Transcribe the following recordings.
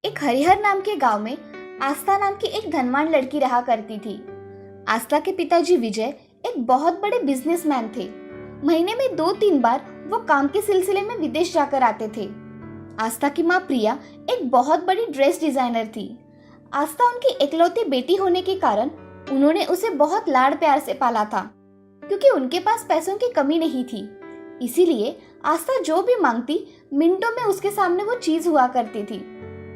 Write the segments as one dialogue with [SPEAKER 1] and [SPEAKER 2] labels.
[SPEAKER 1] एक हरिहर नाम के गांव में आस्था नाम की एक धनवान लड़की रहा करती थी। आस्था के पिताजी विजय एक बहुत बड़े बिजनेसमैन थे। महीने में 2-3 बार वो काम के सिलसिले में विदेश जाकर आते थे। आस्था की माँ प्रिया एक बहुत बड़ी ड्रेस डिजाइनर थी। आस्था उनकी इकलौती बेटी होने के कारण उन्होंने उसे बहुत लाड़ प्यार से पाला था, क्योंकि उनके पास पैसों की कमी नहीं थी। इसीलिए आस्था जो भी मांगती मिनटों में उसके सामने वो चीज हुआ करती थी।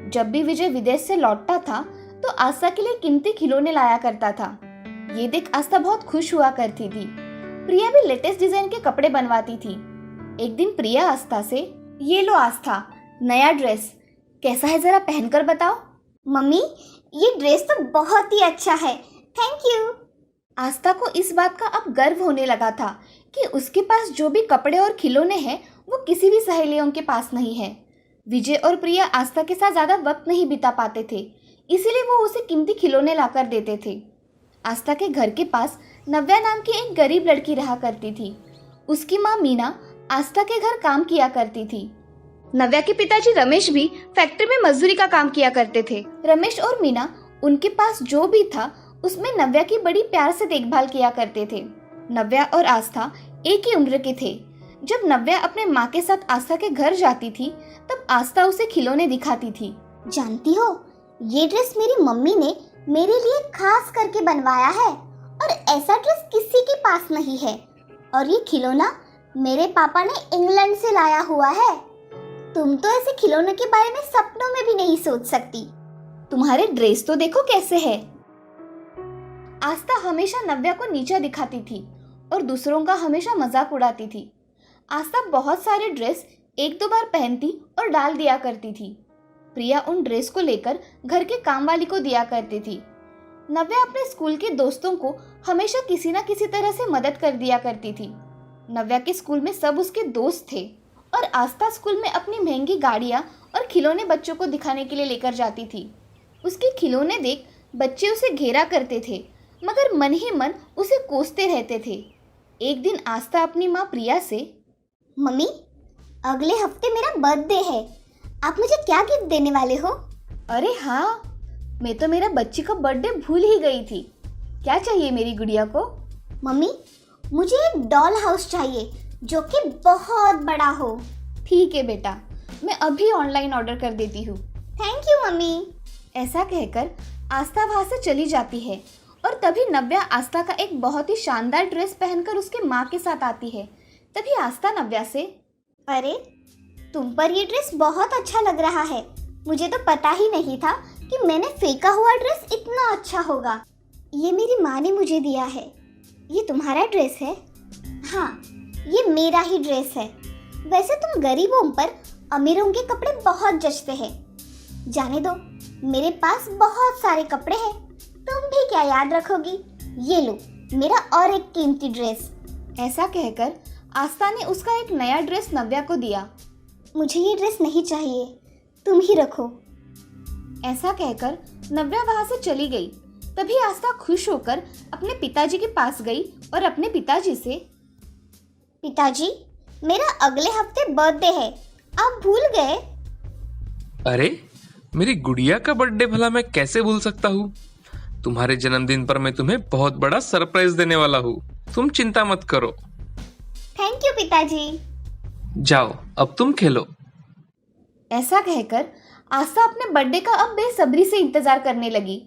[SPEAKER 1] जब भी विजय विदेश से लौटता था तो आस्था के लिए कीमती खिलौने लाया करता था। ये देख आस्था बहुत खुश हुआ करती थी। प्रिया भी लेटेस्ट डिजाइन के कपड़े बनवाती थी। एक दिन प्रिया आस्था से, ये लो आस्था, नया ड्रेस कैसा है, जरा पहनकर बताओ।
[SPEAKER 2] मम्मी, ये ड्रेस तो बहुत ही अच्छा है, थैंक यू।
[SPEAKER 1] आस्था को इस बात का अब गर्व होने लगा था कि उसके पास जो भी कपड़े और खिलौने हैं वो किसी भी सहेलियों के पास नहीं है। विजय और प्रिया आस्था के साथ ज्यादा वक्त नहीं बिता पाते थे, इसीलिए वो उसे कीमती खिलौने लाकर देते थे। आस्था के घर के पास नव्या नाम की एक गरीब लड़की रहा करती थी। उसकी माँ मीना आस्था के घर काम किया करती थी। नव्या के पिताजी रमेश भी फैक्ट्री में मजदूरी का काम किया करते थे। रमेश और मीना उनके पास जो भी था उसमें नव्या की बड़ी प्यार से देखभाल किया करते थे। नव्या और आस्था एक ही उम्र के थे। जब नव्या अपने माँ के साथ आस्था के घर जाती थी तब आस्था उसे खिलौने दिखाती थी।
[SPEAKER 2] जानती हो, ये ड्रेस मेरी मम्मी ने मेरे लिए खास करके बनवाया है और ऐसा ड्रेस किसी के पास नहीं है। और ये खिलौना मेरे पापा ने इंग्लैंड से लाया हुआ है। तुम तो ऐसे खिलौनों के बारे में सपनों में भी नहीं सोच सकती।
[SPEAKER 1] तुम्हारे ड्रेस तो देखो कैसे है। आस्था हमेशा नव्या को नीचा दिखाती थी और दूसरों का हमेशा मजाक उड़ाती थी। आस्था बहुत सारे ड्रेस 1-2 बार पहनती और डाल दिया करती थी। प्रिया उन ड्रेस को लेकर घर के काम वाली को दिया करती थी। नव्या अपने स्कूल के दोस्तों को हमेशा किसी न किसी तरह से मदद कर दिया करती थी। नव्या के स्कूल में सब उसके दोस्त थे और आस्था स्कूल में अपनी महंगी गाड़ियाँ और खिलौने बच्चों को दिखाने के लिए लेकर जाती थी। उसके खिलौने देख बच्चे उसे घेरा करते थे, मगर मन ही मन उसे कोसते रहते थे। एक दिन आस्था अपनी माँ प्रिया से,
[SPEAKER 2] मम्मी, अगले हफ्ते मेरा बर्थडे है, आप मुझे क्या गिफ्ट देने वाले हो?
[SPEAKER 1] अरे हाँ, मैं तो मेरा बच्ची का बर्थडे भूल ही गई थी। क्या चाहिए मेरी गुड़िया को?
[SPEAKER 2] मम्मी, मुझे एक डॉल हाउस चाहिए जो कि बहुत बड़ा हो।
[SPEAKER 1] ठीक है बेटा, मैं अभी ऑनलाइन ऑर्डर कर देती हूँ।
[SPEAKER 2] Thank you mummy.
[SPEAKER 1] ऐसा कहकर आस्था वहाँ से चली जाती है और तभी नव्या आस्था का एक बहुत ही शानदार ड्रेस पहनकर उसके माँ के साथ आती है। तभी आस्था नव्या से,
[SPEAKER 2] अरे, तुम पर ये ड्रेस बहुत अच्छा लग रहा है। मुझे तो पता ही नहीं था कि मैंने फेंका हुआ ड्रेस इतना अच्छा होगा। ये मेरी माँ ने मुझे दिया है। ये तुम्हारा ड्रेस है? हाँ, ये मेरा ही ड्रेस है। वैसे तुम गरीबों पर अमीरों के कपड़े बहुत जचते हैं। जाने दो, मेरे पास बहुत सारे कपड़े हैं, तुम भी क्या याद रखोगी। ये लो मेरा और एक कीमती ड्रेस।
[SPEAKER 1] ऐसा कहकर आस्था ने उसका एक नया ड्रेस नव्या को दिया।
[SPEAKER 2] मुझे ये ड्रेस नहीं चाहिए, तुम ही रखो।
[SPEAKER 1] ऐसा कहकर नव्या वहां से चली गई। तभी आस्था खुश होकर अपने पिताजी के पास गई और अपने पिताजी से,
[SPEAKER 2] पिताजी, मेरा अगले हफ्ते बर्थडे है, आप भूल गए?
[SPEAKER 3] अरे, मेरी गुड़िया का बर्थडे भला मैं कैसे भूल सकता हूँ। तुम्हारे जन्मदिन पर मैं तुम्हें बहुत बड़ा सरप्राइज देने वाला हूँ, तुम चिंता मत करो।
[SPEAKER 2] थैंक यू पिताजी।
[SPEAKER 3] जाओ, अब तुम खेलो।
[SPEAKER 1] ऐसा कहकर आस्था अपने बर्थडे का अब बेसब्री से इंतजार करने लगी।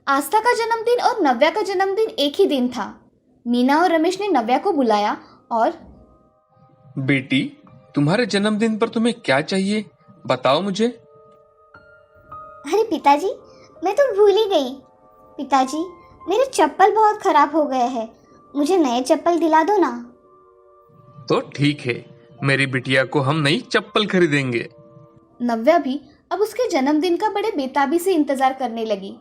[SPEAKER 1] आस्था का जन्मदिन और नव्या का जन्मदिन एक ही दिन था। मीना और रमेश ने नव्या को बुलाया और,
[SPEAKER 3] बेटी, तुम्हारे जन्मदिन पर तुम्हें क्या चाहिए, बताओ मुझे।
[SPEAKER 2] अरे पिताजी, मैं तो भूल ही गई। पिताजी, मेरे चप्पल बहुत खराब हो गए हैं, मुझे नए चप्पल दिला दो ना।
[SPEAKER 3] तो ठीक है, मेरी बिटिया को हम नई चप्पल खरीदेंगे।
[SPEAKER 1] नव्या भी अब उसके जन्मदिन का बड़े बेताबी से इंतजार करने लगी।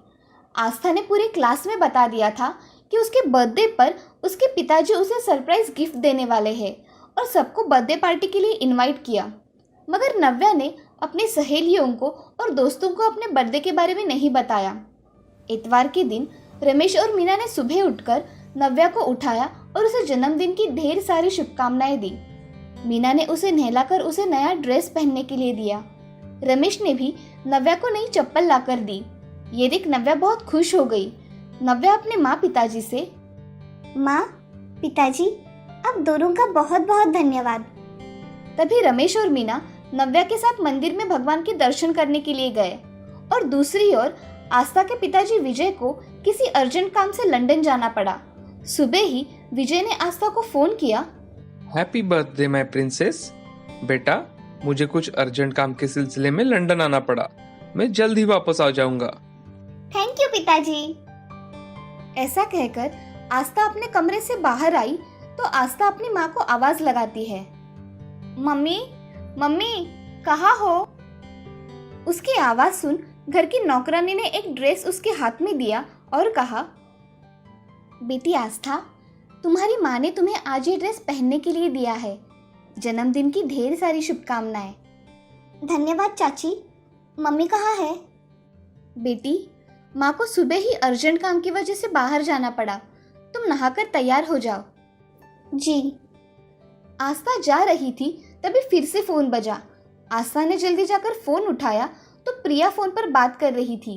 [SPEAKER 1] आस्था ने पूरे क्लास में बता दिया था कि उसके बर्थडे पर उसके पिताजी उसे सरप्राइज गिफ्ट देने वाले हैं और सबको बर्थडे पार्टी के लिए इनवाइट किया। मगर नव्या ने अपनी सहेलियों को और दोस्तों को अपने बर्थडे के बारे में नहीं बताया। इतवार के दिन रमेश और मीना ने सुबह उठकर नव्या को उठाया और उसे जन्मदिन की ढेर सारी शुभकामनाएं दी। मीना ने उसे नहलाकर उसे नया ड्रेस पहनने के लिए दिया। रमेश ने भी नव्या को नई चप्पल लाकर दी। ये देख नव्या बहुत खुश हो गई। नव्या अपने माँ पिताजी से,
[SPEAKER 2] माँ, पिताजी, आप दोनों का बहुत बहुत धन्यवाद।
[SPEAKER 1] तभी रमेश और मीना नव्या के साथ मंदिर में भगवान के दर्शन करने के लिए गए। और दूसरी ओर आस्था के पिताजी विजय को किसी अर्जेंट काम से लंदन जाना पड़ा। सुबह ही विजय ने आस्था को फोन किया।
[SPEAKER 3] Happy birthday my princess. बेटा, मुझे कुछ अर्जेंट काम के सिलसिले में लंदन आना पड़ा। मैं जल्द ही वापस आ जाऊंगा।
[SPEAKER 2] थैंक यू पिताजी।
[SPEAKER 1] ऐसा कहकर आस्था अपने कमरे से बाहर आई तो आस्था अपनी माँ को आवाज लगाती है, मम्मी, मम्मी, कहाँ हो? उसकी आवाज सुन घर की नौकरानी ने एक ड्रेस उसके हाथ में दिया और कहा, बेटी आस्था, तुम्हारी माँ ने तुम्हें आज ये ड्रेस पहनने के लिए दिया है। जन्मदिन की ढेर सारी शुभकामनाएं।
[SPEAKER 2] धन्यवाद चाची। मम्मी कहाँ है?
[SPEAKER 1] बेटी, माँ को सुबह ही अर्जेंट काम की वजह से बाहर जाना पड़ा। तुम नहाकर तैयार हो जाओ।
[SPEAKER 2] जी।
[SPEAKER 1] आस्था जा रही थी तभी फिर से फोन बजा। आस्था ने जल्दी जाकर फोन उठाया तो प्रिया फोन पर बात कर रही थी।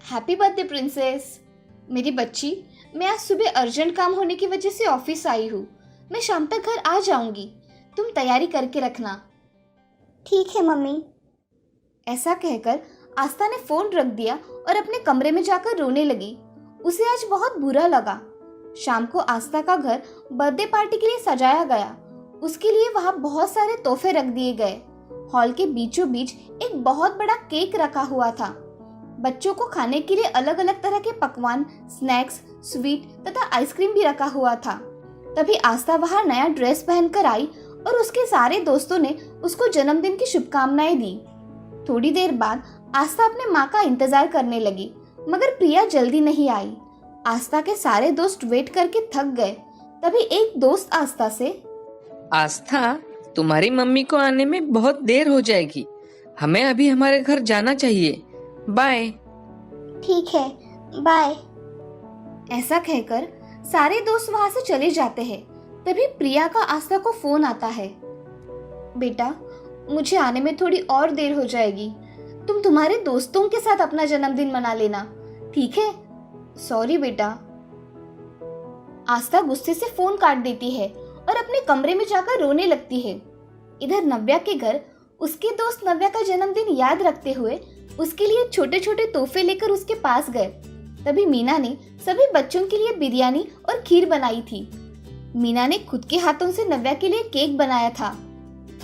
[SPEAKER 1] Happy birthday princess. मेरी बच्ची, मैं आज सुबह अर्जेंट काम होने की वजह से ऑफिस आई हूँ। मैं शाम तक घर आ जाऊंगी। तुम तैयारी करके रखना।
[SPEAKER 2] ठीक है मम्मी।
[SPEAKER 1] ऐसा कहकर आस्था ने फोन रख दिया और अपने कमरे में जाकर रोने लगी। उसे आज बहुत बुरा लगा। शाम को आस्था का घर बर्थडे पार्टी के लिए सजाया गया। उसके लिए वहां बहुत सारे तोहफे रख दिए गए। हॉल के बीचों बीच एक बहुत बड़ा केक रखा हुआ था। बच्चों को खाने के लिए अलग अलग तरह के पकवान, स्नैक्स, स्वीट तथा आइसक्रीम भी रखा हुआ था। तभी आस्था वहां नया ड्रेस पहनकर आई और उसके सारे दोस्तों ने उसको जन्मदिन की शुभकामनाएं दी। थोड़ी देर बाद आस्था अपने माँ का इंतजार करने लगी, मगर प्रिया जल्दी नहीं आई। आस्था के सारे दोस्त वेट करके थक गए। तभी एक दोस्त आस्था से,
[SPEAKER 4] आस्था, तुम्हारी मम्मी को आने में बहुत देर हो जाएगी। हमें अभी हमारे घर जाना चाहिए। बाय।
[SPEAKER 2] ठीक है, बाय।
[SPEAKER 1] ऐसा कहकर सारे दोस्त वहां से चले जाते हैं। तभी प्रिया का आस्था को फोन आता है, बेटा, मुझे आने में थोड़ी और देर हो जाएगी। तुम तुम्हारे दोस्तों के साथ अपना जन्मदिन मना लेना, ठीक है? सॉरी बेटा। आस्था गुस्से से फोन काट देती है और अपने कमरे में जाकर रोने लगती है। इधर नव्या के घर उसके दोस्त नव्या का जन्मदिन याद रखते हुए उसके लिए छोटे छोटे तोहफे लेकर उसके पास गए। तभी मीना ने सभी बच्चों के लिए बिरयानी और खीर बनाई थी। मीना ने खुद के हाथों से नव्या के लिए केक बनाया था।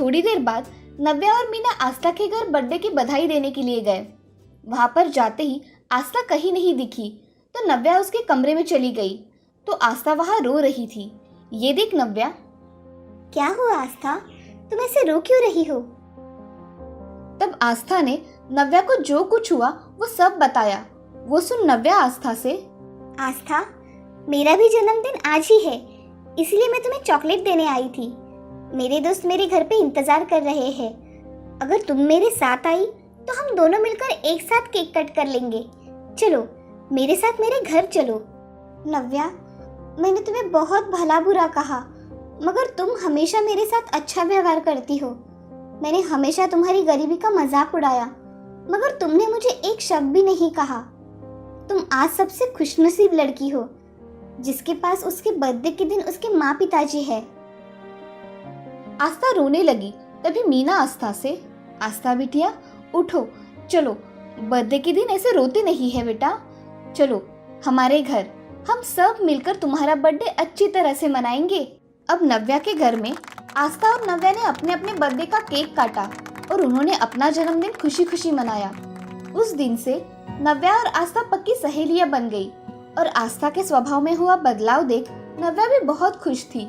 [SPEAKER 1] थोड़ी देर बाद नव्या और मीना आस्था के घर बर्थडे की बधाई देने के लिए गए। वहां पर जाते ही आस्था कहीं नहीं दिखी तो नव्या उसके कमरे में चली गई तो आस्था वहां रो रही थी। ये देख नव्या,
[SPEAKER 2] क्या हुआ आस्था, तुम ऐसे रो क्यों रही हो?
[SPEAKER 1] तब आस्था ने नव्या को जो कुछ हुआ वो सब बताया। वो सुन नव्या आस्था से,
[SPEAKER 2] आस्था, मेरा भी जन्मदिन आज ही है, इसलिए मैं तुम्हें चॉकलेट देने आई थी। मेरे दोस्त मेरे घर पे इंतजार कर रहे हैं। अगर तुम मेरे साथ आई तो हम दोनों मिलकर एक साथ केक कट कर लेंगे। चलो मेरे साथ मेरे घर चलो। नव्या, मैंने तुम्हें बहुत भला बुरा कहा, मगर तुम हमेशा मेरे साथ अच्छा व्यवहार करती हो। मैंने हमेशा तुम्हारी गरीबी का मजाक उड़ाया, मगर तुमने मुझे एक शब्द भी नहीं कहा। तुम आज सबसे खुशनसीब लड़की हो जिसके पास उसके बर्थडे के दिन उसके माँ पिताजी है।
[SPEAKER 1] आस्था रोने लगी। तभी मीना आस्था से, आस्था बिटिया उठो, चलो, बर्थडे के दिन ऐसे रोते नहीं है बेटा। चलो हमारे घर, हम सब मिलकर तुम्हारा बर्थडे अच्छी तरह से मनाएंगे। अब नव्या के घर में आस्था और नव्या ने अपने अपने बर्थडे का केक काटा और उन्होंने अपना जन्मदिन खुशी खुशी मनाया। उस दिन से नव्या और आस्था पक्की सहेलियां बन गई और आस्था के स्वभाव में हुआ बदलाव देख नव्या भी बहुत खुश थी।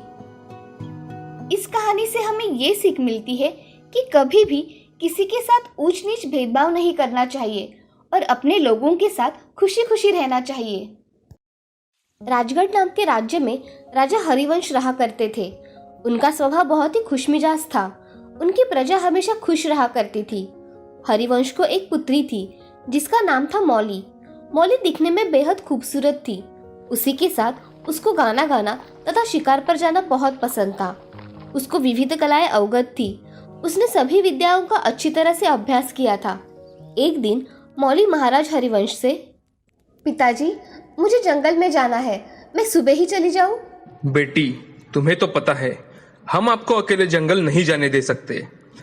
[SPEAKER 1] इस कहानी से हमें ये सीख मिलती है कि कभी भी किसी के साथ ऊंच नीच भेदभाव नहीं करना चाहिए और अपने लोगों के साथ खुशी खुशी रहना चाहिए। राजगढ़ नाम के राज्य में राजा हरिवंश रहा करते थे। उनका स्वभाव बहुत ही खुशमिजाज था। उनकी प्रजा हमेशा खुश रहा करती थी। हरिवंश को एक पुत्री थी जिसका नाम था मौली। मौली दिखने में बेहद खूबसूरत थी। उसी के साथ उसको गाना गाना तथा शिकार पर जाना बहुत पसंद था। उसको विविध कलाएं अवगत थी। उसने सभी विद्याओं का अच्छी तरह से अभ्यास किया था। एक दिन मौली महाराज हरिवंश से, पिताजी मुझे जंगल में जाना है, मैं सुबह ही चली जाऊं?
[SPEAKER 3] बेटी, तुम्हें तो पता है हम आपको अकेले जंगल नहीं जाने दे सकते।